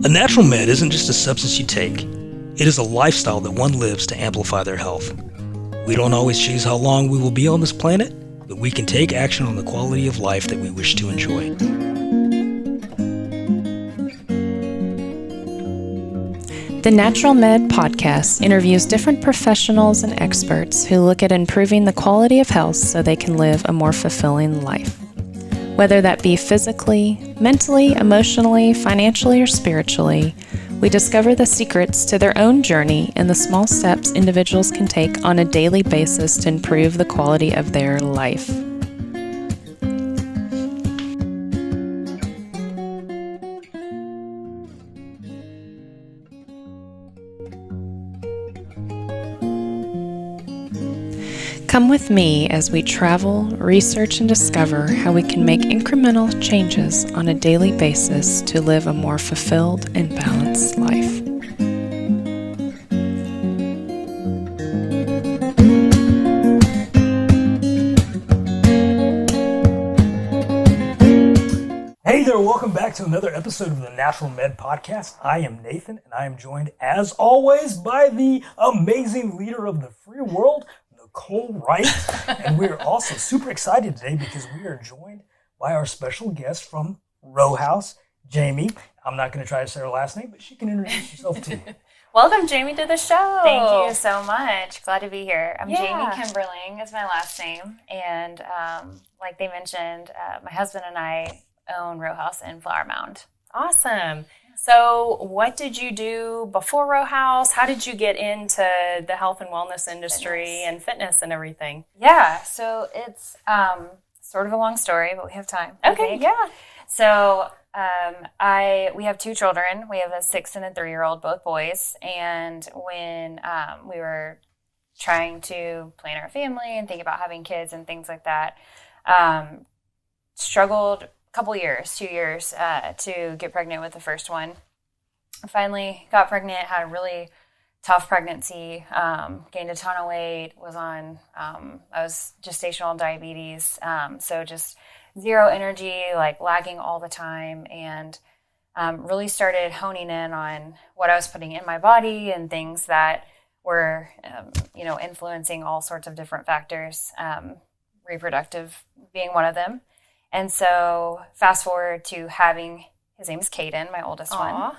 A natural med isn't just a substance you take. It is a lifestyle that one lives to amplify their health. We don't always choose how long we will be on this planet, but we can take action on the quality of life that we wish to enjoy. The Natural Med podcast interviews different professionals and experts who look at improving the quality of health so they can live a more fulfilling life. Whether that be physically, mentally, emotionally, financially, or spiritually, we discover the secrets to their own journey and the small steps individuals can take on a daily basis to improve the quality of their life. Come with me as we travel, research, and discover how we can make incremental changes on a daily basis to live a more fulfilled and balanced life. Hey there, welcome back to another episode of the Natural Med Podcast. I am Nathan, and I am joined, as always, by the amazing leader of the free world, Nicole Wright, and we're also super excited today because we are joined by our special guest from Row House, Jamie. I'm not going to try to say her last name, but she can introduce herself to you. Welcome, Jamie, to the show. Thank you so much. Glad to be here. I'm Yeah. Jamie Kimberling is my last name. And like they mentioned, my husband and I own Row House in Flower Mound. Awesome. So what did you do before Row House? How did you get into the health and wellness industry and fitness and everything? Yeah, so it's sort of a long story, but we have time. Okay, yeah. So we have two children. We have a 6 and a 3-year-old, both boys. And when we were trying to plan our family and think about having kids and things like that, struggled couple years, 2 years, to get pregnant with the first one. Finally got pregnant, had a really tough pregnancy, gained a ton of weight, I was gestational diabetes, so just zero energy, like lagging all the time, and really started honing in on what I was putting in my body and things that were, influencing all sorts of different factors, reproductive being one of them. And so fast forward to having, his name is Caden, my oldest one,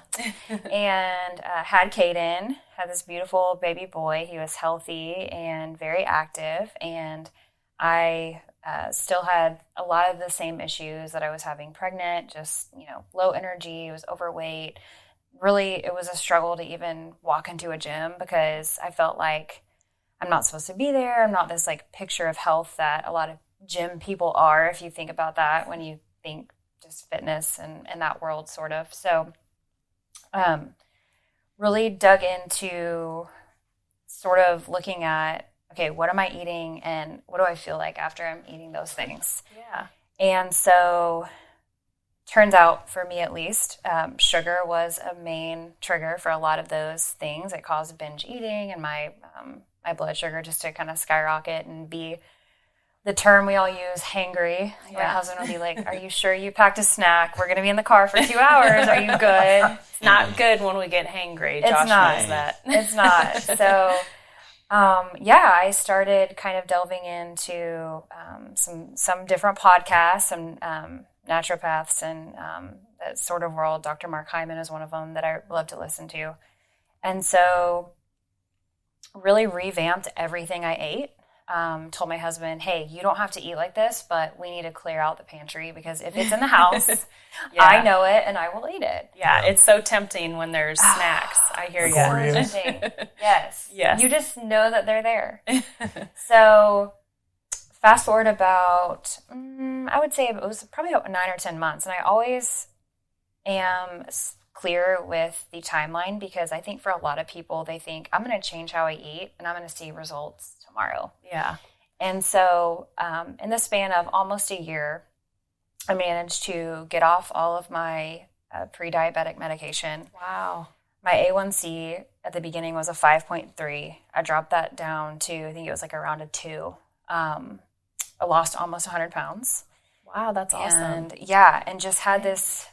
and had Caden, had this beautiful baby boy. He was healthy and very active, and I still had a lot of the same issues that I was having pregnant, just, low energy, was overweight. Really, it was a struggle to even walk into a gym because I felt like I'm not supposed to be there. I'm not this picture of health that a lot of gym people are, if you think about that, when you think just fitness and that world sort of. So really dug into sort of looking at, okay, what am I eating and what do I feel like after I'm eating those things? Yeah. And so turns out, for me at least, sugar was a main trigger for a lot of those things. It caused binge eating and my blood sugar just to kind of skyrocket and be the term we all use, hangry. Yeah. My husband will be like, are you sure you packed a snack? We're going to be in the car for 2 hours. Are you good? It's not good when we get hangry. Josh knows that. It's not. So, I started kind of delving into some different podcasts, some naturopaths and that sort of world. Dr. Mark Hyman is one of them that I love to listen to. And so really revamped everything I ate. Told my husband, hey, you don't have to eat like this, but we need to clear out the pantry because if it's in the house, yeah. I know it and I will eat it. Yeah, it's so tempting when there's snacks. I hear you. Yes. Yes. You just know that they're there. So fast forward about, I would say it was probably about 9 or 10 months. And I always am clear with the timeline because I think for a lot of people, they think I'm going to change how I eat and I'm going to see results tomorrow. Yeah. And so in the span of almost a year, I managed to get off all of my pre-diabetic medication. Wow. My A1C at the beginning was a 5.3. I dropped that down to, I think it was around a 2. I lost almost 100 pounds. Wow, that's awesome. And yeah, and just had this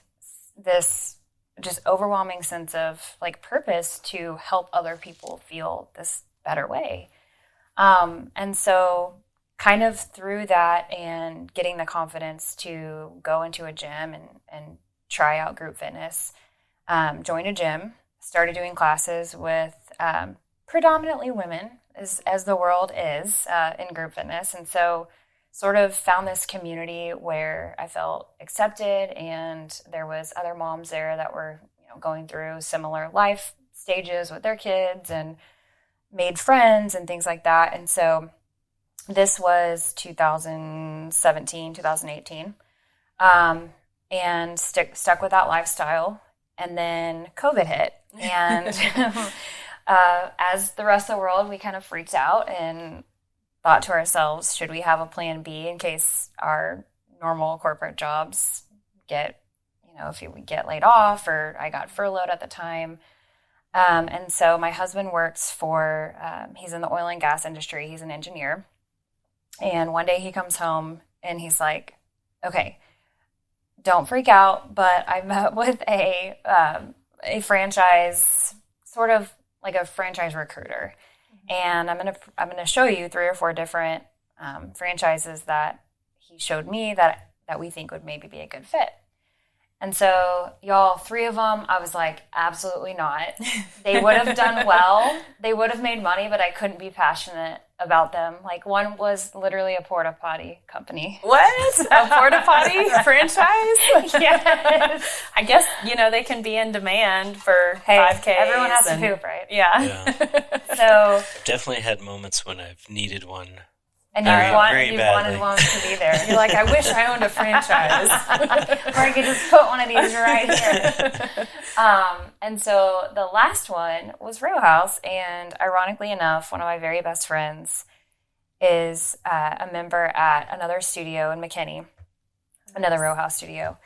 just overwhelming sense of like purpose to help other people feel this better way. And so kind of through that and getting the confidence to go into a gym and try out group fitness, joined a gym, started doing classes with predominantly women, as the world is in group fitness. And so sort of found this community where I felt accepted, and there was other moms there that were, going through similar life stages with their kids and made friends and things like that. And so this was 2017, 2018, and stuck with that lifestyle. And then COVID hit, and as the rest of the world, we kind of freaked out and thought to ourselves, should we have a plan B in case our normal corporate jobs get, if we get laid off, or I got furloughed at the time. And so my husband works for, he's in the oil and gas industry. He's an engineer. And one day he comes home and he's like, okay, don't freak out, but I met with a franchise, sort of like a franchise recruiter. And I'm gonna show you 3 or 4 different franchises that he showed me that we think would maybe be a good fit. And so, y'all, 3 of them, I was like, absolutely not. They would have done well. They would have made money, but I couldn't be passionate about them. Like, one was literally a porta potty company. What? A porta potty franchise? Yes. I guess, they can be in demand for 5Ks. Everyone has to poop, right? Yeah. So definitely had moments when I've needed one. And you wanted one to be there. You're like, I wish I owned a franchise. Or I could just put one of these right here. And so the last one was Row House. And ironically enough, one of my very best friends is a member at another studio in McKinney, another Row House studio.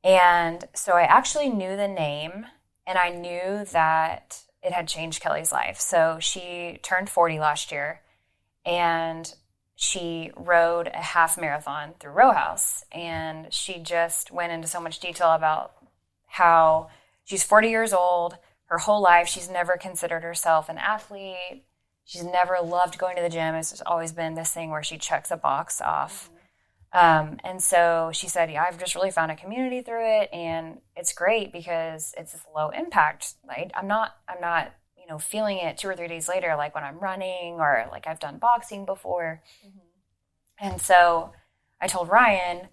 And so I actually knew the name, and I knew that it had changed Kelly's life. So she turned 40 last year, and she rode a half marathon through Row House, and she just went into so much detail about how she's 40 years old. Her whole life, she's never considered herself an athlete. She's never loved going to the gym. It's just always been this thing where she checks a box off. And so she said, yeah, I've just really found a community through it, and it's great because it's this low impact. Like I'm not feeling it 2 or 3 days later, like when I'm running or like I've done boxing before. And so I told Ryan,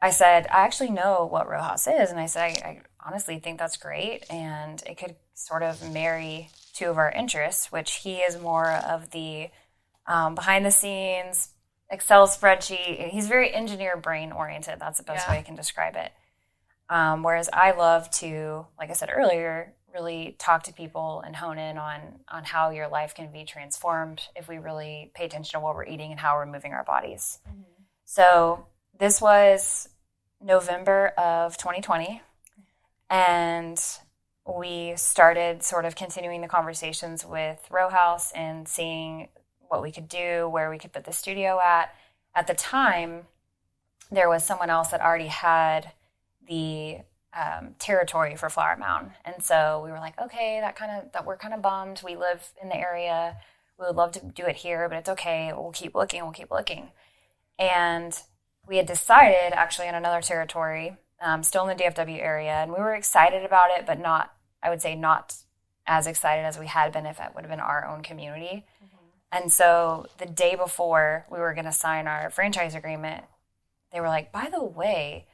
I said, I actually know what Row House is. And I said, I honestly think that's great. And it could sort of marry 2 of our interests, which he is more of the behind the scenes, Excel spreadsheet. He's very engineer brain oriented. That's the best way I can describe it. Whereas I love to, like I said earlier, really talk to people and hone in on how your life can be transformed if we really pay attention to what we're eating and how we're moving our bodies. So this was November of 2020, and we started sort of continuing the conversations with Row House and seeing what we could do, where we could put the studio at. At the time, there was someone else that already had the territory for Flower Mound. And so we were like, okay, that we're kind of bummed. We live in the area. We would love to do it here, but it's okay. We'll keep looking. And we had decided actually on another territory, still in the DFW area. And we were excited about it, but not as excited as we had been if it would have been our own community. And so the day before we were going to sign our franchise agreement, they were like, by the way,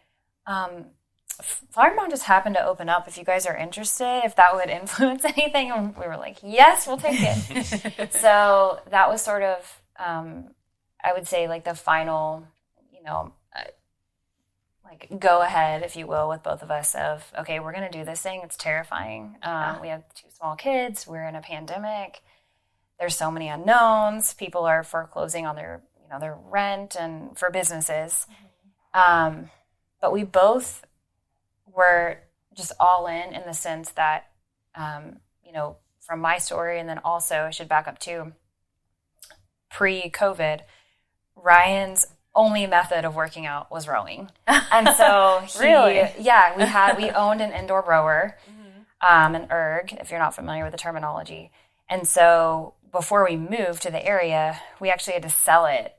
Flower Mound just happened to open up. If you guys are interested, if that would influence anything, and we were like, yes, we'll take it. So that was sort of, I would say, like the final, like go ahead, if you will, with both of us of, okay, we're going to do this thing. It's terrifying. We have 2 small kids. We're in a pandemic. There's so many unknowns. People are foreclosing on their rent and for businesses. But we both were just all in the sense that, from my story, and then also I should back up too, pre-COVID, Ryan's only method of working out was rowing. And so Really? we owned an indoor rower, an erg, if you're not familiar with the terminology. And so before we moved to the area, we actually had to sell it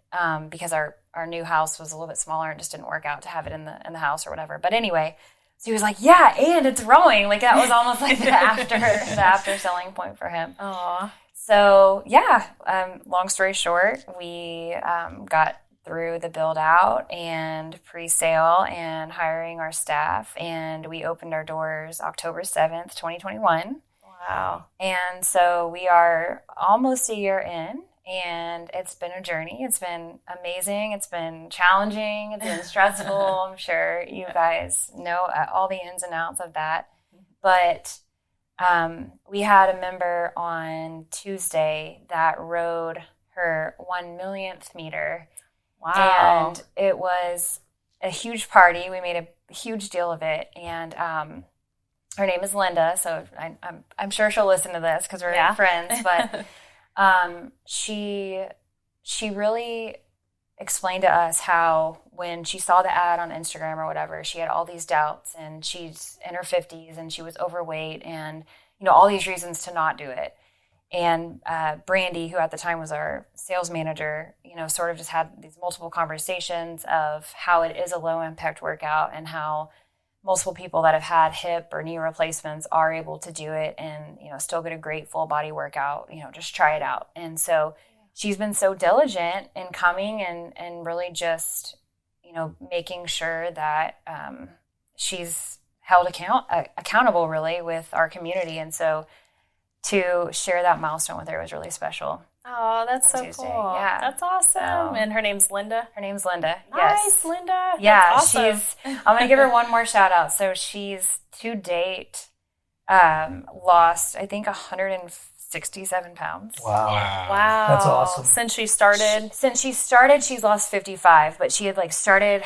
because our new house was a little bit smaller and just didn't work out to have it in the house or whatever. But anyway, so he was like, yeah, and it's rowing. Like that was almost like the after selling point for him. Aw. So yeah, long story short, we got through the build out and pre-sale and hiring our staff, and we opened our doors October 7th, 2021. Wow. And so we are almost a year in, and it's been a journey. It's been amazing. It's been challenging. It's been stressful. I'm sure you guys know all the ins and outs of that. But we had a member on Tuesday that rode her 1 millionth meter. Wow. And it was a huge party. We made a huge deal of it. And her name is Linda, so I'm sure she'll listen to this because we're friends. But she really explained to us how when she saw the ad on Instagram or whatever, she had all these doubts, and she's in her 50s and she was overweight, and all these reasons to not do it. And Brandy, who at the time was our sales manager, sort of just had these multiple conversations of how it is a low impact workout and how multiple people that have had hip or knee replacements are able to do it and, still get a great full body workout, just try it out. And so she's been so diligent in coming and really just, making sure that she's held accountable really with our community. And so to share that milestone with her was really special. Oh, that's so Tuesday. cool. Yeah. That's awesome. So, and her name's Linda? Her name's Linda. Nice, Yes. Linda. Yeah, That's awesome. I'm going to give her one more shout out. So she's to date lost, I think, 167 pounds. Wow. Wow. That's awesome. Since she started? Since she started, she's lost 55, but she had started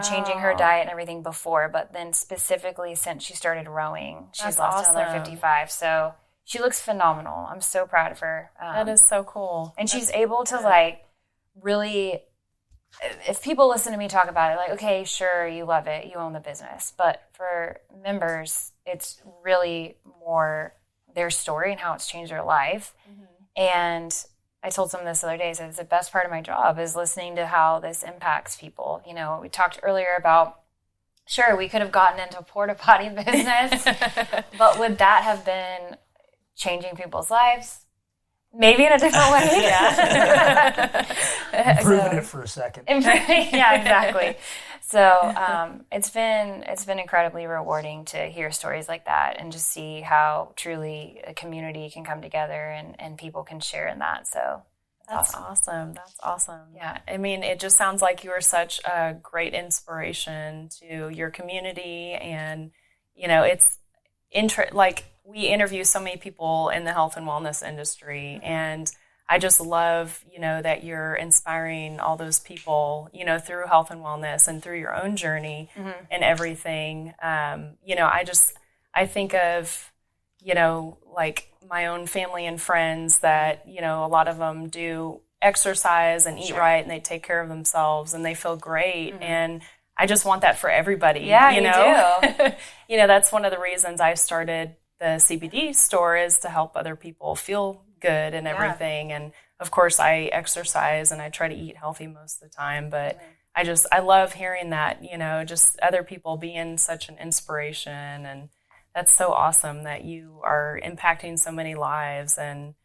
changing her diet and everything before, but then specifically since she started rowing, she's That's lost another awesome. 55. So she looks phenomenal. I'm so proud of her. That is so cool. And she's able to really, if people listen to me talk about it, okay, sure, you love it, you own the business. But for members, it's really more their story and how it's changed their life. Mm-hmm. And I told someone this the other day, so it's the best part of my job is listening to how this impacts people. We talked earlier about, sure, we could have gotten into porta potty business, but would that have been changing people's lives? Maybe in a different way. Improving it for a second. Yeah, exactly. So it's been incredibly rewarding to hear stories like that and just see how truly a community can come together and people can share in that. So That's awesome. That's awesome. Yeah. I mean, it just sounds like you are such a great inspiration to your community. And, it's we interview so many people in the health and wellness industry. And I just love, that you're inspiring all those people, through health and wellness and through your own journey and everything. I think of, my own family and friends that, a lot of them do exercise and eat right and they take care of themselves and they feel great. And I just want that for everybody. Yeah, you do. That's one of the reasons I started the CBD store is to help other people feel good and everything. And of course I exercise and I try to eat healthy most of the time, but I love hearing that, just other people being such an inspiration. And that's so awesome that you are impacting so many lives. And,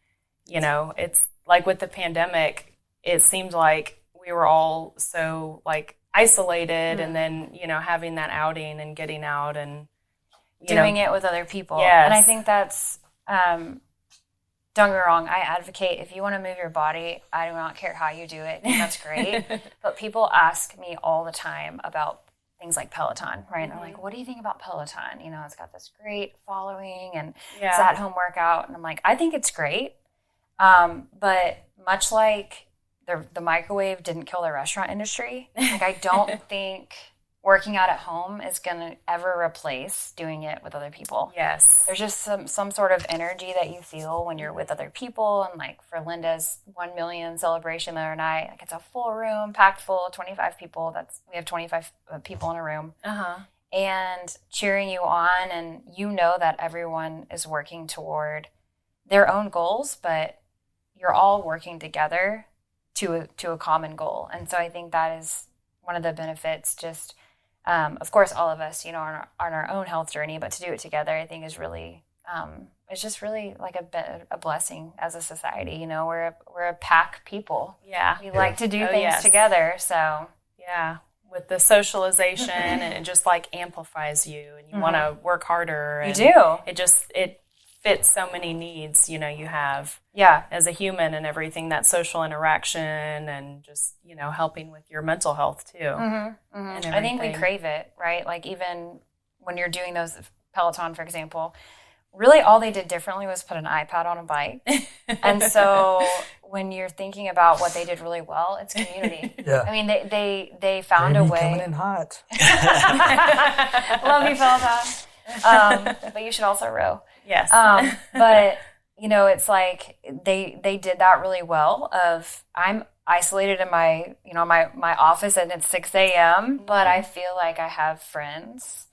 it's like with the pandemic, it seemed like we were all so isolated and then, having that outing and getting out and doing it with other people. Yes. And I think that's, don't get me wrong, I advocate if you want to move your body, I do not care how you do it. That's great. But people ask me all the time about things like Peloton, right? And they're like, what do you think about Peloton? It's got this great following and it's at-home workout. And I'm like, I think it's great. But much like the microwave didn't kill the restaurant industry, I don't think working out at home is going to ever replace doing it with other people. Yes. There's just some sort of energy that you feel when you're with other people. And like for Linda's 1 million celebration the other night, like it's a full room, packed full, 25 people. We have 25 people in a room. And cheering you on, and you know that everyone is working toward their own goals, but you're all working together to a common goal. And so I think that is one of the benefits, just of course all of us, you know, on our own health journey, but to do it together I think is really it's just really like a blessing as a society. You know, we're a pack people. Yeah. We like to do things together. So yeah, with the socialization and it just like amplifies you, and you want to work harder. And you do. It fits so many needs, you know, you have as a human, and everything, that social interaction, and just, you know, helping with your mental health too. I think we crave it, right? Like even when you're doing those Peloton, for example, really all they did differently was put an iPad on a bike. And so when you're thinking about what they did really well, it's community. I mean, they found Jamie a way. coming in hot. Love you, Peloton. But you should also row. Yes. But you know, it's like they did that really well. I'm isolated in my office, and it's 6 a.m. But I feel like I have friends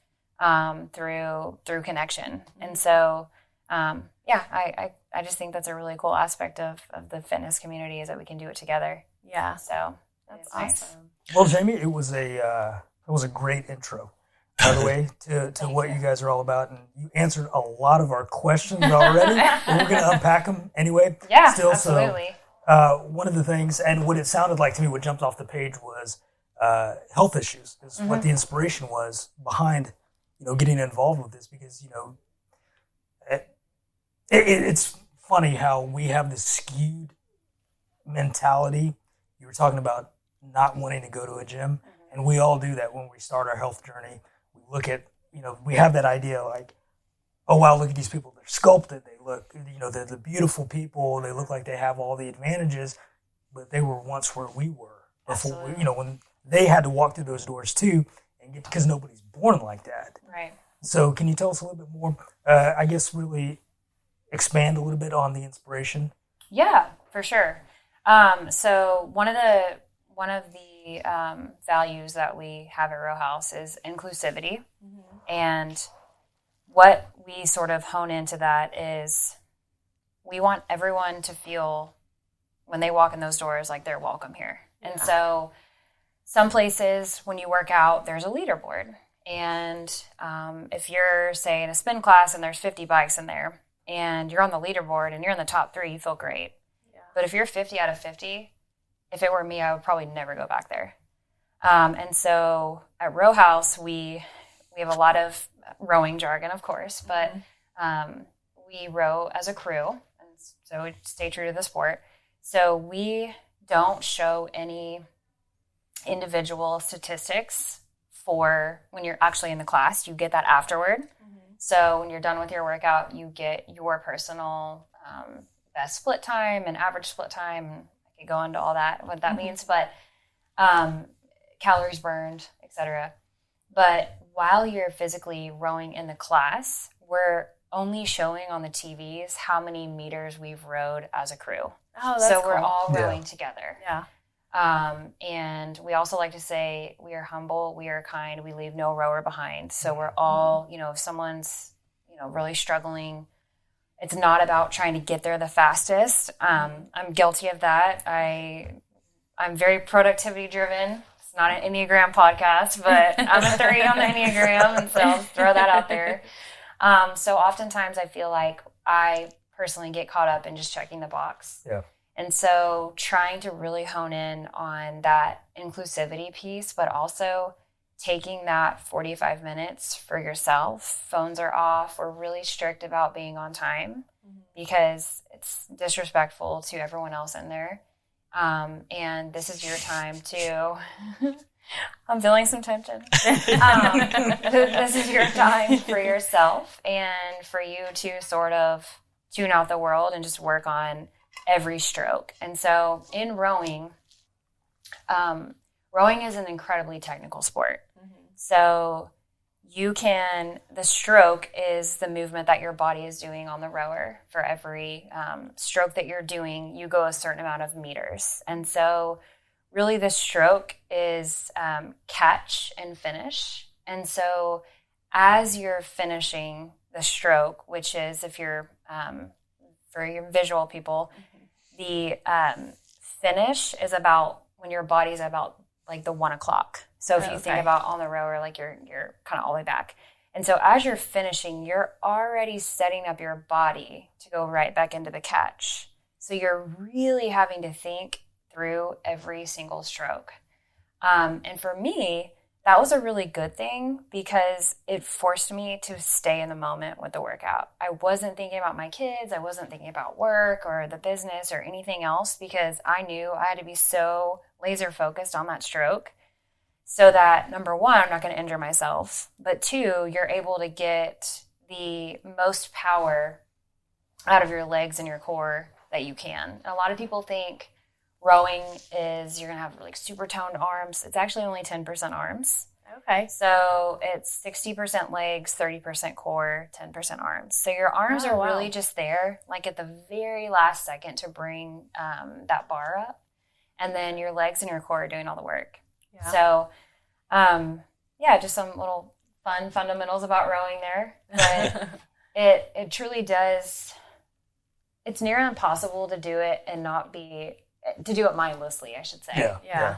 through connection, and so I just think that's a really cool aspect of the fitness community, is that we can do it together. Yeah. So That's nice. awesome. Well, Jamie, it was a great intro, by the way, to what you guys are all about, and you answered a lot of our questions already. But we're going to unpack them anyway. Yeah, still, absolutely. So, one of the things, and what it sounded like to me, what jumped off the page was health issues. Is what the inspiration was behind, you know, getting involved with this, because, you know, it's funny how we have this skewed mentality. You were talking about not wanting to go to a gym, and we all do that when we start our health journey. We look at, you know, we have that idea like, oh wow, look at these people, they're sculpted, they look, you know, they're the beautiful people, they look like they have all the advantages, but they were once where we were before. We, you know, when they had to walk through those doors too, and because nobody's born like that. Right. So can you tell us a little bit more, I guess really expand a little bit on the inspiration? Yeah, for sure. So one of the values that we have at Row House is inclusivity. And what we sort of hone into that is we want everyone to feel, when they walk in those doors, like they're welcome here. And so some places when you work out, there's a leaderboard. And if you're, say, in a spin class and there's 50 bikes in there, and you're on the leaderboard and you're in the top 3, you feel great. But if you're 50 out of 50, if it were me, I would probably never go back there. And so at Row House, we have a lot of rowing jargon, of course, but we row as a crew, and so we stay true to the sport. So we don't show any individual statistics for when you're actually in the class. You get that afterward. So when you're done with your workout, you get your personal best split time and average split time. I could go into all that, what that means, but calories burned, etc. But while you're physically rowing in the class, we're only showing on the TVs how many meters we've rowed as a crew. Oh, that's so cool. we're all rowing together. Yeah. And we also like to say we are humble, we are kind, we leave no rower behind. So we're all, you know, if someone's, you know, really struggling, it's not about trying to get there the fastest. I'm guilty of that. I'm very productivity driven. It's not an Enneagram podcast, but I'm a 3 on the Enneagram, and so I'll throw that out there. So oftentimes I feel like I personally get caught up in just checking the box. Yeah. And so trying to really hone in on that inclusivity piece, but also taking that 45 minutes for yourself. Phones are off. We're really strict about being on time because it's disrespectful to everyone else in there. And this is your time to... I'm feeling some tension. This is your time for yourself and for you to sort of tune out the world and just work on every stroke. And so in rowing, rowing is an incredibly technical sport. So the stroke is the movement that your body is doing on the rower. For every stroke that you're doing, you go a certain amount of meters. And so really the stroke is catch and finish. And so as you're finishing the stroke, which is if you're, for your visual people, the finish is about when your body's about like the 1 o'clock. So if you think about on the rower, like you're kind of all the way back. And so as you're finishing, you're already setting up your body to go right back into the catch. So you're really having to think through every single stroke. And for me, that was a really good thing because it forced me to stay in the moment with the workout. I wasn't thinking about my kids. I wasn't thinking about work or the business or anything else because I knew I had to be so laser focused on that stroke so that, number one, I'm not going to injure myself, but two, you're able to get the most power out of your legs and your core that you can. And a lot of people think rowing is you're going to have like super toned arms. It's actually only 10% arms. Okay. So it's 60% legs, 30% core, 10% arms. So your arms are really just there, like at the very last second to bring that bar up. And then your legs and your core are doing all the work. Yeah. So, just some little fun fundamentals about rowing there. But it truly does, it's near impossible to do it and to do it mindlessly, I should say. Yeah.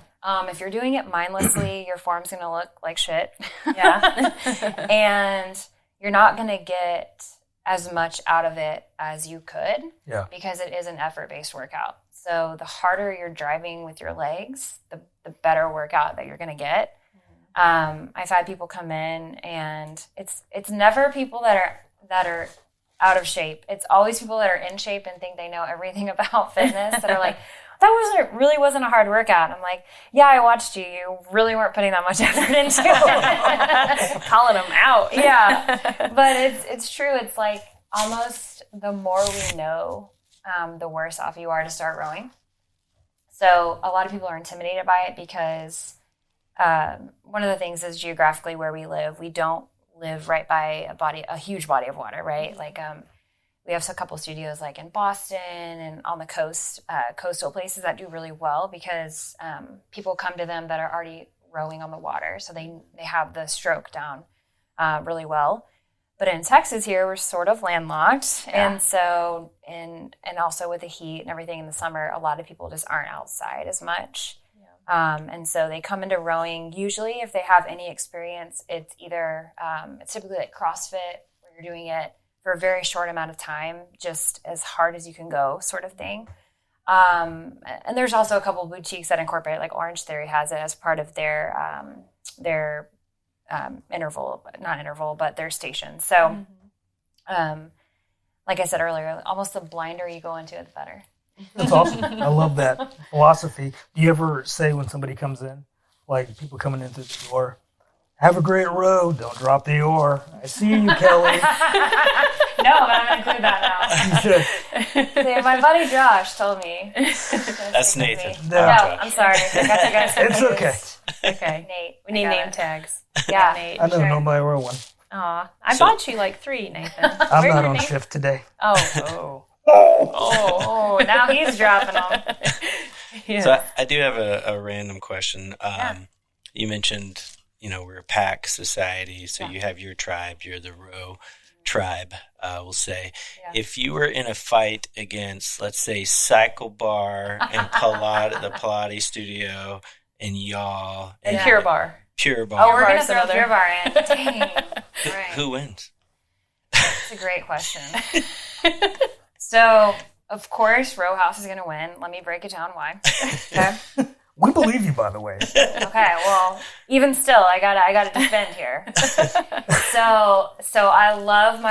If you're doing it mindlessly, your form's going to look like shit. Yeah. And you're not going to get as much out of it as you could because it is an effort-based workout. So the harder you're driving with your legs, the better workout that you're going to get. I've had people come in and it's never people that are out of shape. It's always people that are in shape and think they know everything about fitness that are like, that really wasn't a hard workout. I'm like, yeah, I watched you. You really weren't putting that much effort into it. Calling them out. Yeah. But it's true. It's like almost the more we know, the worse off you are to start rowing. So a lot of people are intimidated by it because one of the things is geographically where we live, we don't live right by a huge body of water, right? Like we have a couple studios like in Boston and on the coast, coastal places that do really well because people come to them that are already rowing on the water. So they have the stroke down really well. But in Texas here, we're sort of landlocked. Yeah. And so, and also with the heat and everything in the summer, a lot of people just aren't outside as much. Yeah. And so they come into rowing. Usually if they have any experience, it's either, it's typically like CrossFit where you're doing it for a very short amount of time, just as hard as you can go sort of thing. And there's also a couple of boutiques that incorporate, like Orange Theory has it as part of their their station. So, like I said earlier, almost the blinder you go into it, the better. That's awesome. I love that philosophy. Do you ever say when somebody comes in, like people coming in through the door, have a great row, don't drop the oar. I see you, Kelly. No, but I'm going to include that now. You should. See, my buddy Josh told me. That's Nathan. No, I'm sorry. I got you guys confused. It's okay. Okay. Nate. We need name tags. Yeah. Nate. I don't know my row one. Aw. I bought you like 3, Nathan. I'm not on shift today. Oh, now he's dropping them. Yeah. So I do have a random question. You mentioned, we're a pack society, so you have your tribe, you're the Row tribe, we'll say. Yeah. If you were in a fight against, let's say, Cycle Bar and the Pilates studio and y'all. And Pure Bar. Pure Bar. Oh, we're going to throw Pure Bar in. Dang. Right. Who wins? That's a great question. So, of course, Row House is going to win. Let me break it down why. Okay. We believe you, by the way. Okay, well, even still, I gotta defend here. So I love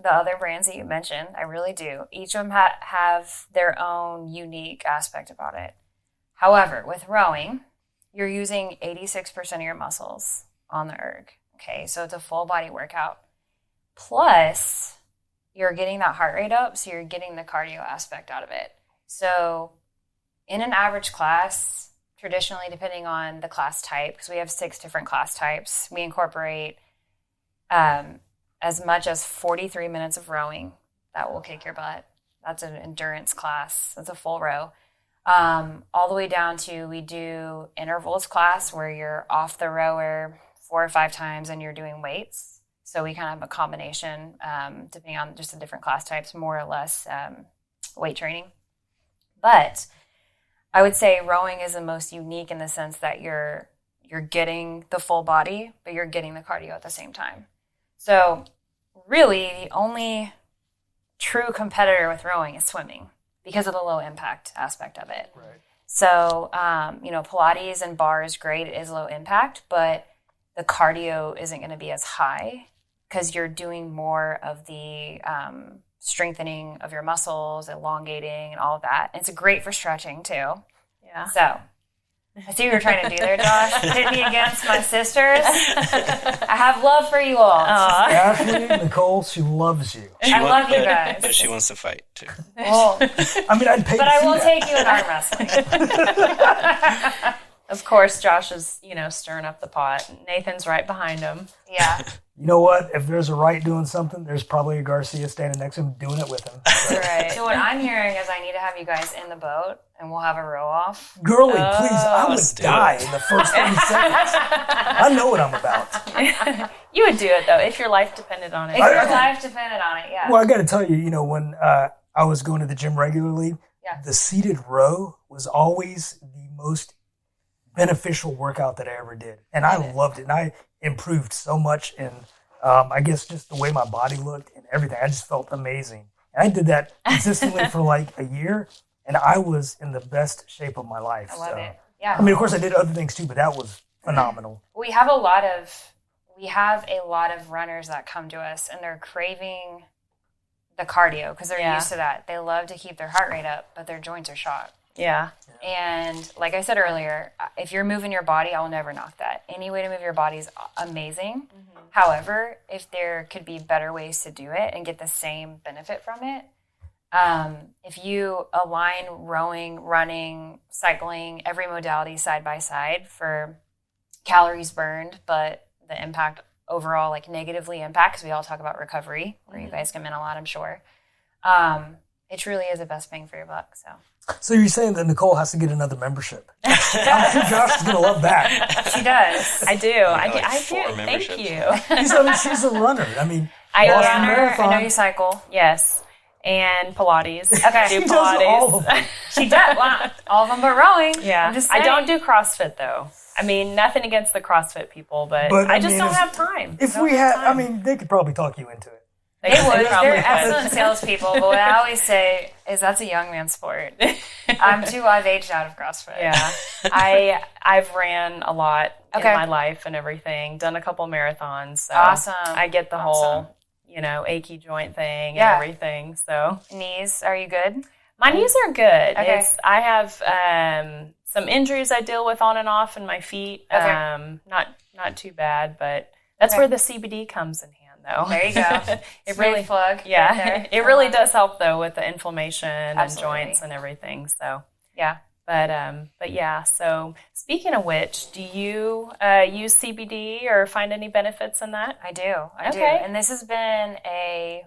the other brands that you mentioned. I really do. Each of them have their own unique aspect about it. However, with rowing, you're using 86% of your muscles on the erg. Okay, so it's a full body workout. Plus, you're getting that heart rate up, so you're getting the cardio aspect out of it. So in an average class, traditionally, depending on the class type, because we have 6 different class types, we incorporate as much as 43 minutes of rowing. That will kick your butt. That's an endurance class. That's a full row. All the way down to, we do intervals class where you're off the rower 4 or 5 times and you're doing weights. So we kind of have a combination, depending on just the different class types, more or less weight training. But I would say rowing is the most unique in the sense that you're getting the full body, but you're getting the cardio at the same time. So really, the only true competitor with rowing is swimming because of the low impact aspect of it. Right. So, Pilates and bar is great. It is low impact, but the cardio isn't going to be as high because you're doing more of the strengthening of your muscles, elongating, and all of that. And it's great for stretching too. Yeah. So I see what you're trying to do there, Josh. Pit me against my sisters. I have love for you all. Ashley, Nicole, she loves you. I love you guys. But she wants to fight too. Well, I mean, I'd pay but to I see will that. take you in arm wrestling. Of course, Josh is, stirring up the pot. Nathan's right behind him. Yeah. You know what? If there's a Wright doing something, there's probably a Garcia standing next to him doing it with him. Right. So what I'm hearing is I need to have you guys in the boat and we'll have a row off. Girlie, please, I would let's do die it. in the first 30 seconds. I know what I'm about. You would do it, though, if your life depended on it. If your life depended on it, yeah. Well, I got to tell you, when I was going to the gym regularly, Yeah. the seated row was always the most beneficial workout that I ever did. And I loved it. And I improved so much in, I guess, just the way my body looked and everything. I just felt amazing. And I did that consistently for like a year, and I was in the best shape of my life. I love so. it. Yeah. I mean, of course, I did other things too, but that was phenomenal. We have a lot of runners that come to us and they're craving the cardio because they're used to that. They love to keep their heart rate up, but their joints are shot. Yeah. And like I said earlier, if you're moving your body, I will never knock that. Any way to move your body is amazing. Mm-hmm. However, if there could be better ways to do it and get the same benefit from it, if you align rowing, running, cycling, every modality side by side for calories burned, but the impact overall, like negatively impact, because we all talk about recovery, where you guys come in a lot, I'm sure. It truly is the best bang for your buck. So you're saying that Nicole has to get another membership? I'm sure Josh is going to love that. She does. I do. I 4 do. Thank memberships. you. She's a runner. I mean, I Boston run her. Marathon. I know you cycle. Yes. And Pilates. Okay. Do She does Pilates. all of them. She does. Wow. All of them but rowing. Yeah. I'm just I saying. don't do CrossFit, though. I mean, nothing against the CrossFit people, but But, I just mean, don't if- have time. If Don't we have had, time. I mean, they could probably talk you into it. They would. probably They're would. excellent salespeople, but what I always say is that's a young man sport. I've aged out of CrossFit. Yeah. I've ran a lot Okay. in my life and everything, done a couple marathons. So Awesome. I get the Awesome. whole, achy joint thing Yeah. and everything. So Knees, are you good? my knees are good. Okay. I have some injuries I deal with on and off in my feet. Okay. Not too bad, but that's Okay. where the CBD comes in hand, though. There you go. It Smooth really, plug. yeah, right there. it really does help though with the inflammation Absolutely. and joints and everything. So Yeah. but yeah. So speaking of which, do you use CBD or find any benefits in that? I do. I do. Okay. And this has been a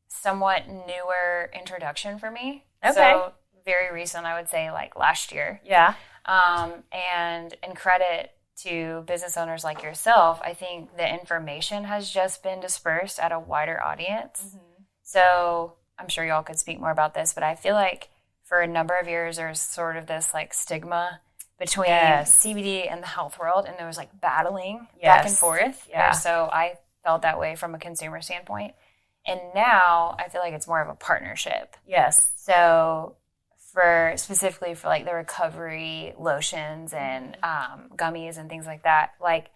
somewhat newer introduction for me. Okay. So very recent, I would say like last year. Yeah. And in credit to business owners like yourself, I think the information has just been dispersed at a wider audience. Mm-hmm. So I'm sure y'all could speak more about this, but I feel like for a number of years, there's sort of this like stigma between Yes. CBD and the health world, and there was like battling Yes. back and forth. Yeah. And so I felt that way from a consumer standpoint. And now I feel like it's more of a partnership. Yes. So specifically for like the recovery lotions and gummies and things like that, like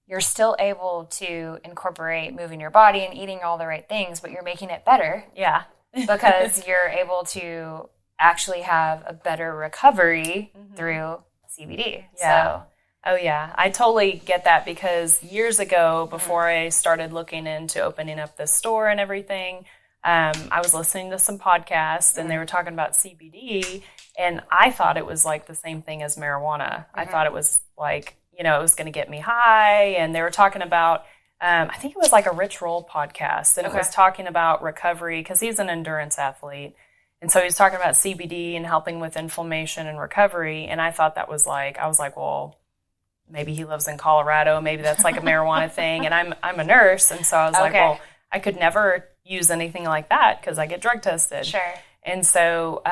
you're still able to incorporate moving your body and eating all the right things, but you're making it better Yeah. because you're able to actually have a better recovery through CBD. Yeah. So Oh, yeah. I totally get that because years ago, before I started looking into opening up the store and everything, I was listening to some podcasts and they were talking about CBD, and I thought it was like the same thing as marijuana. I thought it was like, it was going to get me high. And they were talking about, I think it was like a Rich Roll podcast, and it was talking about recovery because he's an endurance athlete. And so he was talking about CBD and helping with inflammation and recovery. And I thought that was like, I was like, well, maybe he lives in Colorado. Maybe that's like a marijuana thing. And I'm a nurse. And so I was like, well, I could never use anything like that because I get drug tested. Sure. And so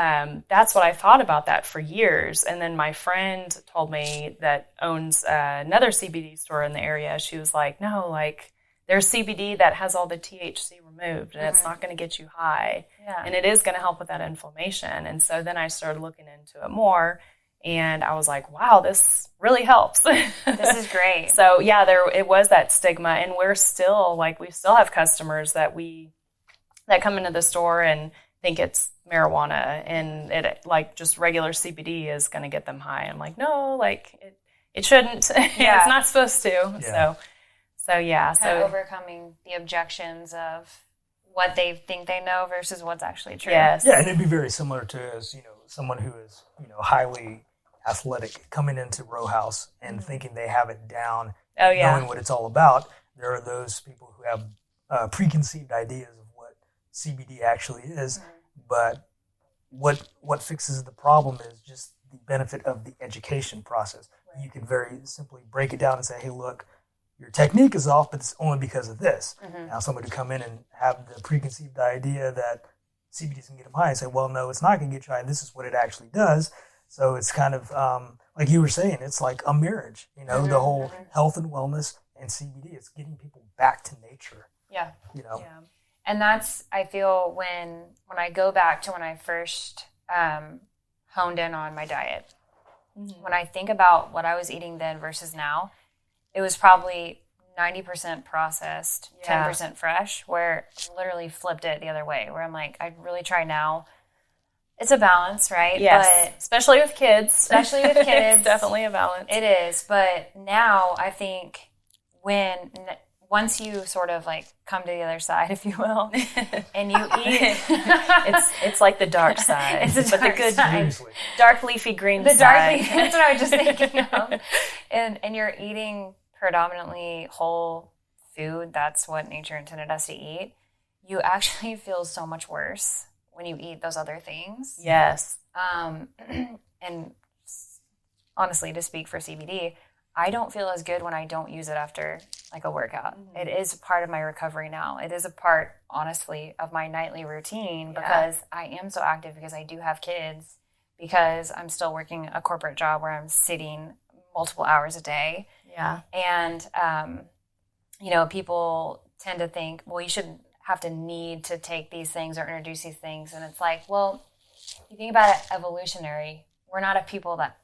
that's what I thought about that for years. And then my friend told me that owns another CBD store in the area. She was like, no, like there's CBD that has all the THC removed and it's not going to get you high. Yeah. And it is going to help with that inflammation. And so then I started looking into it more. And I was like, wow, this really helps. This is great. So yeah, it was that stigma. And we're still like, we still have customers that come into the store and think it's marijuana and it like just regular CBD is going to get them high. I'm like, no, like it shouldn't. Yeah. It's not supposed to. Yeah. So yeah. Kind of overcoming the objections of what they think they know versus what's actually true. Yes. Yeah, and it'd be very similar to as someone who is highly athletic coming into Row House and thinking they have it down, knowing what it's all about. There are those people who have preconceived ideas of what CBD actually is, but what fixes the problem is just the benefit of the education process. Right. You can very simply break it down and say, hey, look, your technique is off, but it's only because of this. Now somebody come in and have the preconceived idea that CBD is going to get them high and say, well, no, it's not going to get you high. This is what it actually does. So it's kind of, like you were saying, it's like a marriage, the whole health and wellness and CBD. It's getting people back to nature. Yeah. Yeah. And that's, I feel, when I go back to when I first honed in on my diet, when I think about what I was eating then versus now, it was probably 90% processed, 10% fresh, where I literally flipped it the other way, where I'm like, I'd really try now. It's a balance, right? Yes, but especially with kids. It's definitely a balance. It is, but now I think once you sort of like come to the other side, if you will, and you eat, it's like the dark side. It's the dark side. Dark leafy green the side. That's what I was just thinking of. And you're eating predominantly whole food. That's what nature intended us to eat. You actually feel so much worse when you eat those other things. Yes. And honestly, to speak for CBD, I don't feel as good when I don't use it after like a workout. It is a part of my recovery now. It is a part, honestly, of my nightly routine because I am so active, because I do have kids, because I'm still working a corporate job where I'm sitting multiple hours a day. Yeah. And, people tend to think, well, you shouldn't have to need to take these things or introduce these things. And it's like, well, you think about it evolutionary, we're not a people that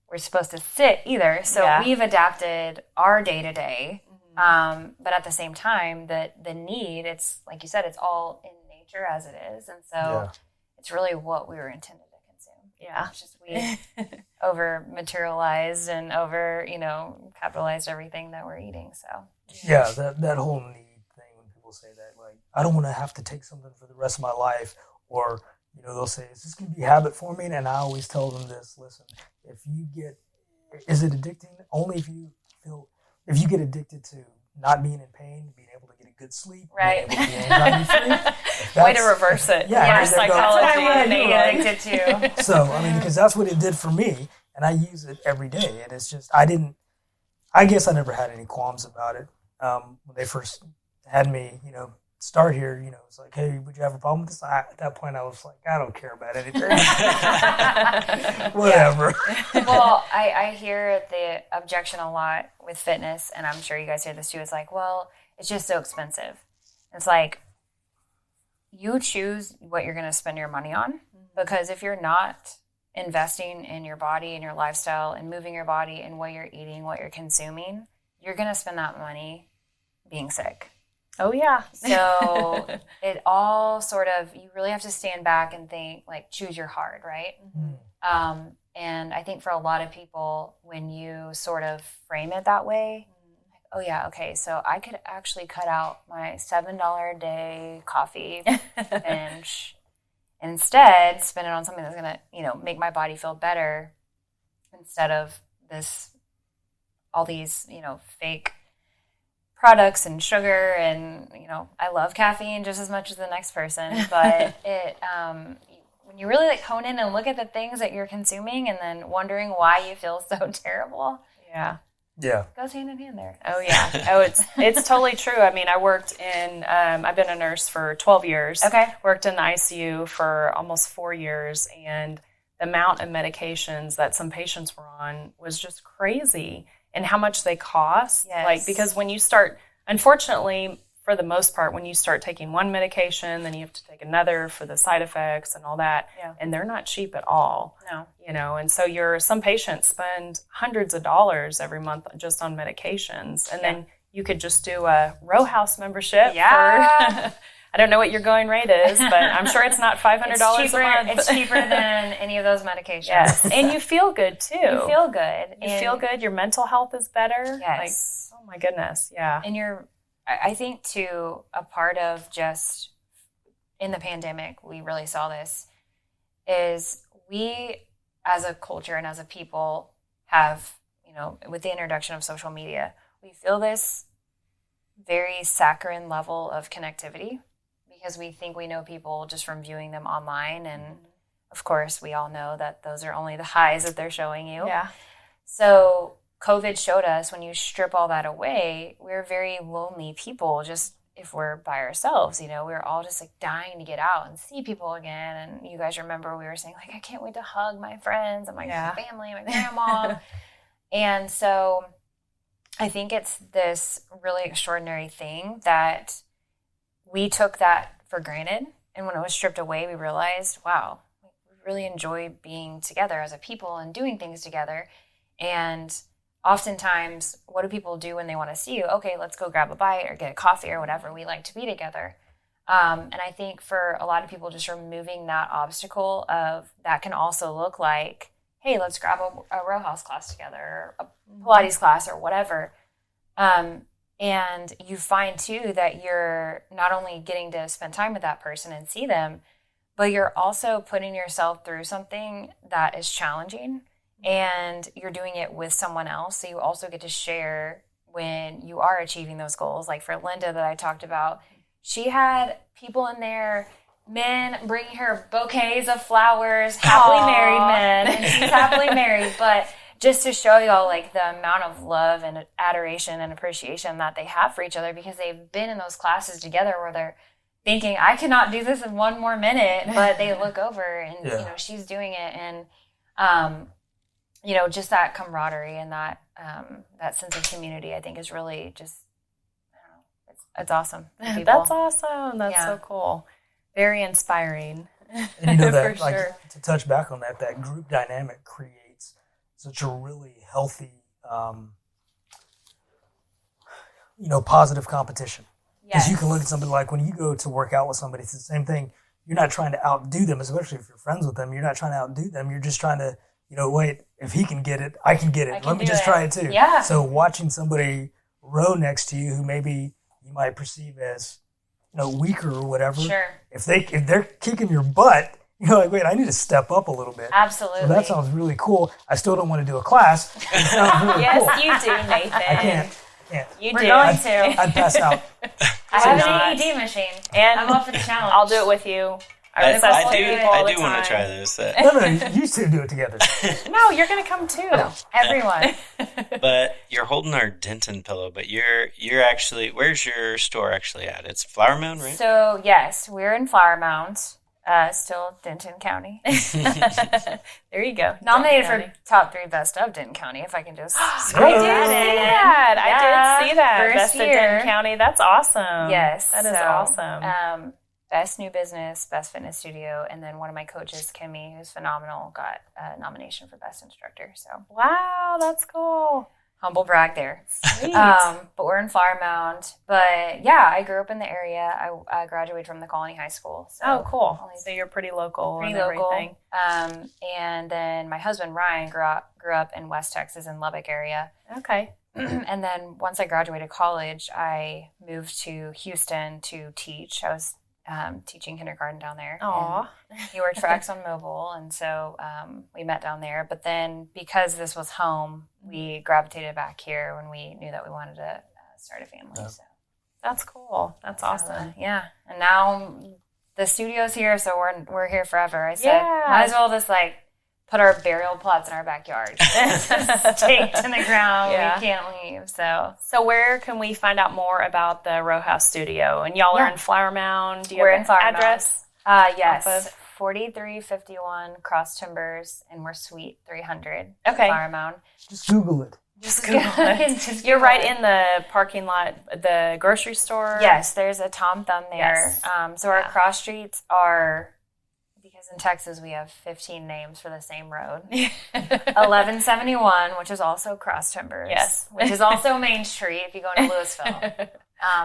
we're supposed to sit either. So we've adapted our day to day. But at the same time, the need, it's like you said, it's all in nature as it is. And so it's really what we were intended to consume. Yeah. It's just we over materialized and over, capitalized everything that we're eating. So yeah, that whole need thing, when people say that, like, I don't want to have to take something for the rest of my life, or they'll say, is this going to be habit forming? And I always tell them this: listen, is it addicting? Only if you get addicted to not being in pain, being able to get a good sleep, right? Being able to be anxiety-free. Way to reverse it. Yeah, psychology and addicted to. So, because that's what it did for me, and I use it every day. And it's just, I guess I never had any qualms about it. When they first had me, start here, it's like, hey, would you have a problem with this? At that point, I was like, I don't care about anything. Whatever. Well, I hear the objection a lot with fitness, and I'm sure you guys hear this too. It's like, well, it's just so expensive. It's like, you choose what you're going to spend your money on, because if you're not investing in your body and your lifestyle and moving your body and what you're eating, what you're consuming, you're going to spend that money being sick. Oh, yeah. So it all sort of, you really have to stand back and think, like, choose your heart, right? And I think for a lot of people, when you sort of frame it that way, like, oh yeah, okay, so I could actually cut out my $7 a day coffee binge and instead spend it on something that's going to, you know, make my body feel better instead of all these, you know, fake products and sugar. And, you know, I love caffeine just as much as the next person, but when you really like hone in and look at the things that you're consuming and then wondering why you feel so terrible. Yeah. Yeah. It goes hand in hand there. Oh, yeah. Oh, it's totally true. I mean, I worked in, I've been a nurse for 12 years. Okay. Worked in the ICU for almost 4 years, and the amount of medications that some patients were on was just crazy, and how much they cost. Yes. Like, because when you start, unfortunately, for the most part, when you start taking one medication, then you have to take another for the side effects and all that. Yeah. And they're not cheap at all. No. You know, and so some patients spend hundreds of dollars every month just on medications. And then you could just do a Row House membership. Yeah. For, I don't know what your going rate is, but I'm sure it's not $500 a month. It's cheaper than any of those medications. Yes. And you feel good too. You feel good. You feel good. Your mental health is better. Yes. Like, oh my goodness. Yeah. And I think too, a part of just in the pandemic, we really saw this, is we as a culture and as a people have, you know, with the introduction of social media, we feel this very saccharine level of connectivity because we think we know people just from viewing them online. And of course, we all know that those are only the highs that they're showing you. Yeah. So COVID showed us when you strip all that away, we're very lonely people just if we're by ourselves, you know, we're all just like dying to get out and see people again. And you guys remember we were saying like, I can't wait to hug my friends and my family, my grandma. And so I think it's this really extraordinary thing that we took that for granted. And when it was stripped away, we realized, wow, we really enjoy being together as a people and doing things together. And oftentimes, what do people do when they want to see you? Okay, let's go grab a bite or get a coffee or whatever. We like to be together. And I think for a lot of people, just removing that obstacle of that can also look like, hey, let's grab a Row House class together, or a Pilates class or whatever. And you find too that you're not only getting to spend time with that person and see them, but you're also putting yourself through something that is challenging. And you're doing it with someone else. So you also get to share when you are achieving those goals. Like for Linda that I talked about, she had people in there, men bringing her bouquets of flowers, happily married men, and she's happily married. But just to show y'all like the amount of love and adoration and appreciation that they have for each other because they've been in those classes together where they're thinking, I cannot do this in one more minute. But they look over and, you know, she's doing it. And, you know, just that camaraderie and that that sense of community, I think, is really just, I don't know, it's awesome. That's awesome. That's so cool. Very inspiring. And you know that, For like, sure. to touch back on that group dynamic creates such a really healthy, you know, positive competition. Because you can look at somebody like when you go to work out with somebody, it's the same thing. You're not trying to outdo them, especially if you're friends with them. You're not trying to outdo them. You're just trying to, you know, wait, if he can get it, I can get it. Let me just try it too. Yeah. So watching somebody row next to you who maybe you might perceive as, you know, weaker or whatever. Sure. If they're kicking your butt, you're like, wait, I need to step up a little bit. Absolutely. So that sounds really cool. I still don't want to do a class. It sounds really Yes, cool. you do, Nathan. I can't. You We're do. going to. I'd pass out. I have not. an AED machine. And I'm up for the challenge. I'll do it with you. I I do want to try this. No, you two do it together. No, you're going to come too. Everyone. But you're holding our Denton pillow, but you're actually, where's your store actually at? It's Flower Mound, right? So, yes, we're in Flower Mound, still Denton County. There you go. Nominated Denton for top 3 best of Denton County, if I can just I did see that. I did see that. First Best of year. Denton County. That's awesome. Yes. That is awesome. Best new business, best fitness studio, and then one of my coaches, Kimmy, who's phenomenal, got a nomination for best instructor. So Wow, that's cool. humble brag there. Sweet. But we're in Flower Mound. But yeah, I grew up in the area. I graduated from the Colony High School. So Oh, cool. So you're pretty local pretty and local. everything. And then my husband Ryan grew up in West Texas in Lubbock area. Okay. And then once I graduated college, I moved to Houston to teach. I was teaching kindergarten down there. Aw. He worked for ExxonMobil, and so we met down there. But then because this was home, we gravitated back here when we knew that we wanted to start a family. Yeah. So That's cool. That's awesome. yeah. And now the studio's here, so we're here forever. I said, Yeah. might as well just like put our burial plots in our backyard. Staked in the ground. Yeah. We can't leave. So where can we find out more about the Row House Studio? And y'all are in Flower Mound. Do you We're have in Flower an address? Yes. Off of- 4351 Cross Timbers, and we're Suite 300. Okay. Flower Mound. Just Google it. Just Google it. Just You're Google right it. in the parking lot, the grocery store. Yes, there's a Tom Thumb there. Yes. So our cross streets are, because in Texas we have 15 names for the same road. 1171, which is also Cross Timbers. Yes. Which is also Main Street if you go into Louisville.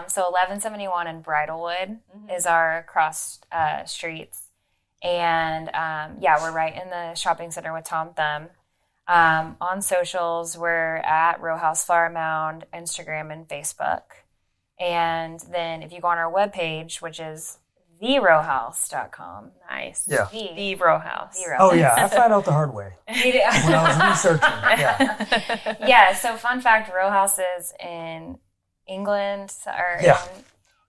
So 1171 and Bridlewood is our cross streets. And we're right in the shopping center with Tom Thumb. On socials, we're at Row House Flower Mound, Instagram and Facebook. And then if you go on our webpage, which is therowhouse.com. Nice. Yeah. The Row House. The Row Oh, House. yeah. I found out the hard way when I was researching. Yeah. Yeah, so fun fact, row houses in England are Yeah.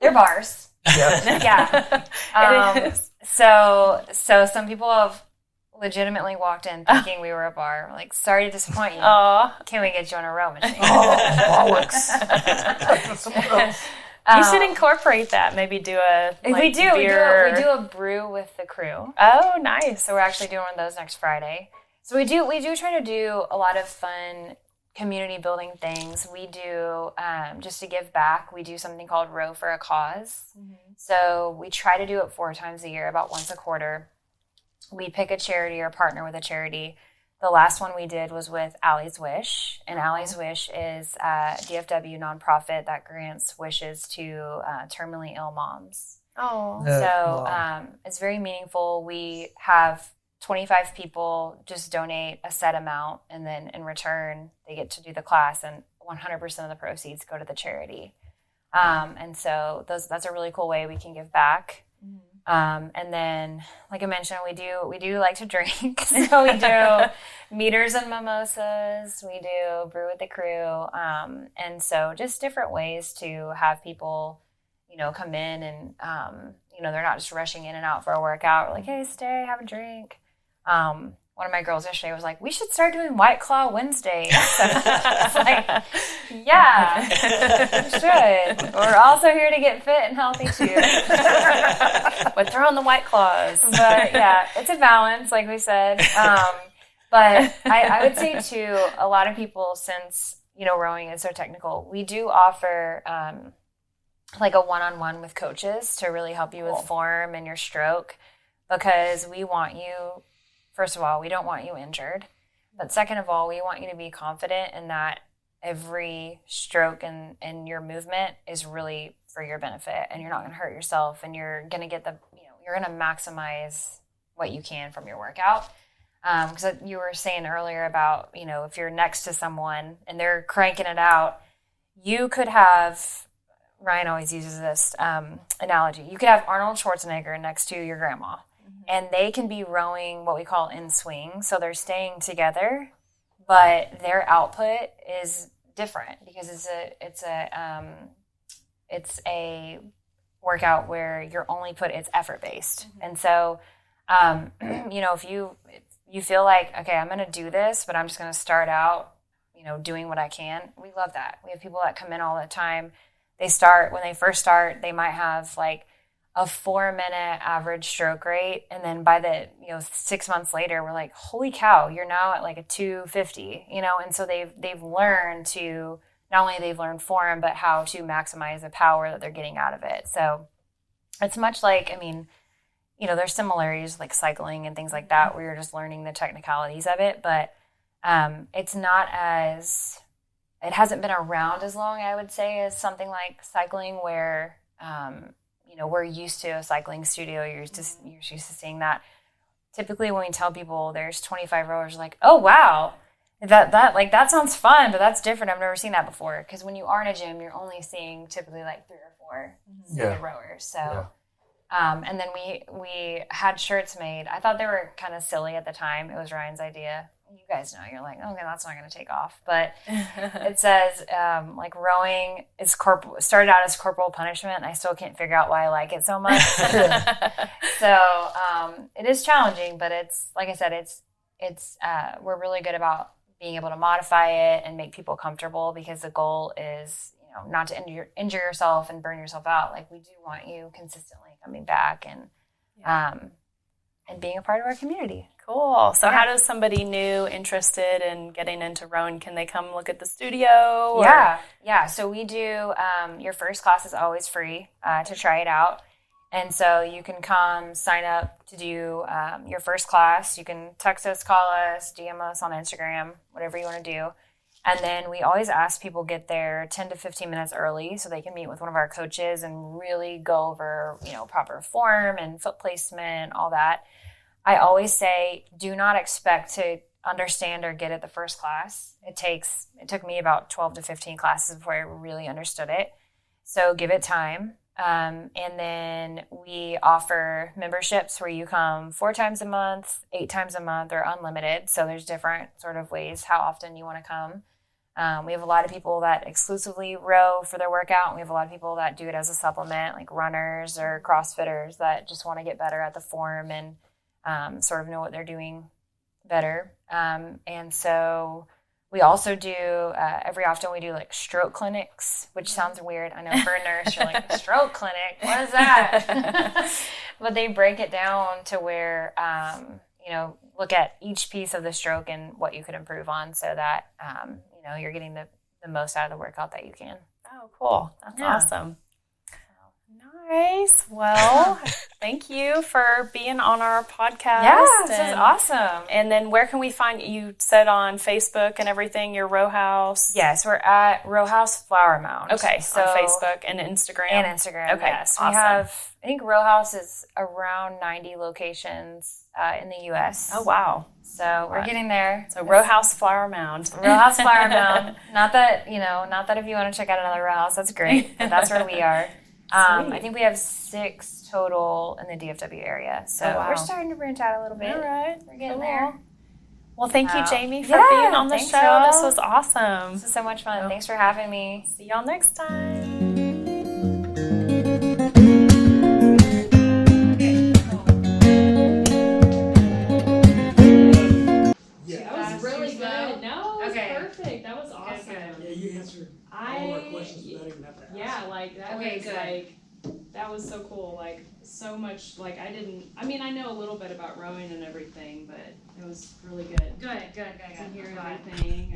they're bars. Yeah. Yeah. It is. So some people have legitimately walked in thinking we were a bar. We're like, sorry to disappoint you. Oh, Can we get you on a row machine? Oh, bollocks. Someone else. you should incorporate that. Maybe do a we do beer. we do a brew with the crew. Oh, nice. So we're actually doing one of those next Friday. So we do try to do a lot of fun community building things. We do, just to give back, we do something called Row for a Cause. So we try to do it 4 times a year, about once a quarter. We pick a charity or partner with a charity. The last one we did was with Allie's Wish, and Allie's Wish is a DFW nonprofit that grants wishes to terminally ill moms. Oh. So Wow. it's very meaningful. We have 25 people just donate a set amount, and then in return, they get to do the class, and 100% of the proceeds go to the charity. And so that's a really cool way we can give back. And then, like I mentioned, we do like to drink. So we do meters and mimosas. We do brew with the crew. And so just different ways to have people, come in and, they're not just rushing in and out for a workout. We're like, hey, stay, have a drink. One of my girls yesterday was like, we should start doing White Claw Wednesdays. So it's like, yeah, we should. We're also here to get fit and healthy too. But throw in the White Claws. But yeah, it's a balance, like we said. But I would say too, a lot of people, since, rowing is so technical, we do offer like a one-on-one with coaches to really help you with form and your stroke, because we want you, first of all, we don't want you injured. But second of all, we want you to be confident in that every stroke and your movement is really for your benefit, and you're not going to hurt yourself, and you're going to get you're going to maximize what you can from your workout. Because you were saying earlier about, if you're next to someone and they're cranking it out, you could have, Ryan always uses this analogy, you could have Arnold Schwarzenegger next to your grandma. And they can be rowing what we call in swing. So they're staying together, but their output is different because it's a workout where it's effort based. And so, if you feel like, okay, I'm going to do this, but I'm just going to start out, doing what I can. We love that. We have people that come in all the time. When they first start, they might have like a 4-minute average stroke rate. And then by the, 6 months later, we're like, holy cow, you're now at like a 250, and so they've learned to, not only they've learned form, but how to maximize the power that they're getting out of it. So it's much like, there's similarities like cycling and things like that, where you're just learning the technicalities of it, but it hasn't been around as long, I would say, as something like cycling, where, we're used to a cycling studio. You're used to seeing that. Typically when we tell people there's 25 rowers, like, oh, wow. That sounds fun, but that's different. I've never seen that before. Because when you are in a gym, you're only seeing typically like 3 or 4 seated rowers. So, and then we had shirts made. I thought they were kind of silly at the time. It was Ryan's idea. You guys know, you're like, okay, that's not going to take off. But it says like rowing is started out as corporal punishment. And I still can't figure out why I like it so much. So it is challenging, but it's like I said, it's we're really good about being able to modify it and make people comfortable, because the goal is, not to injure yourself and burn yourself out. Like, we do want you consistently coming back and being a part of our community. Cool. So how does somebody new interested in getting into rowing, can they come look at the studio? Or? Yeah. So we do, your first class is always free to try it out. And so you can come sign up to do your first class. You can text us, call us, DM us on Instagram, whatever you want to do. And then we always ask people get there 10 to 15 minutes early so they can meet with one of our coaches and really go over, proper form and foot placement, all that. I always say, do not expect to understand or get it the first class. It took me about 12 to 15 classes before I really understood it. So give it time. And then we offer memberships where you come 4 times a month, 8 times a month, or unlimited. So there's different sort of ways how often you want to come. We have a lot of people that exclusively row for their workout. And we have a lot of people that do it as a supplement, like runners or CrossFitters that just want to get better at the form and sort of know what they're doing better. And so we also do, every often we do like stroke clinics, which sounds weird. I know for a nurse, you're like, stroke clinic, what is that? But they break it down to where, look at each piece of the stroke and what you could improve on so that, you're getting the most out of the workout that you can. Oh, cool. That's awesome. Nice. Well, thank you for being on our podcast. Yeah, this is awesome. And then where can we find you? Said on Facebook and everything, your Row House? Yes, we're at Row House Flower Mound. Okay, so on Facebook and Instagram. Okay, yes. Awesome. We have, I think Row House is around 90 locations in the U.S. Oh, wow. So we're getting there. So Row House Flower Mound. Row House Flower Mound. Not that if you want to check out another row house, that's great. But that's where we are. I think we have 6 total in the DFW area. So we're starting to branch out a little bit. All right. We're getting there. Well, thank you, Jamie, for being on the show. Y'all. This was awesome. This was so much fun. Thanks for having me. See y'all next time. Perfect. That was awesome. Yeah, you answered all our questions without even having to ask. Yeah, like that was good. like that was so cool. Like so much. Like I know a little bit about rowing and everything, but it was really good. Good. To hear everything.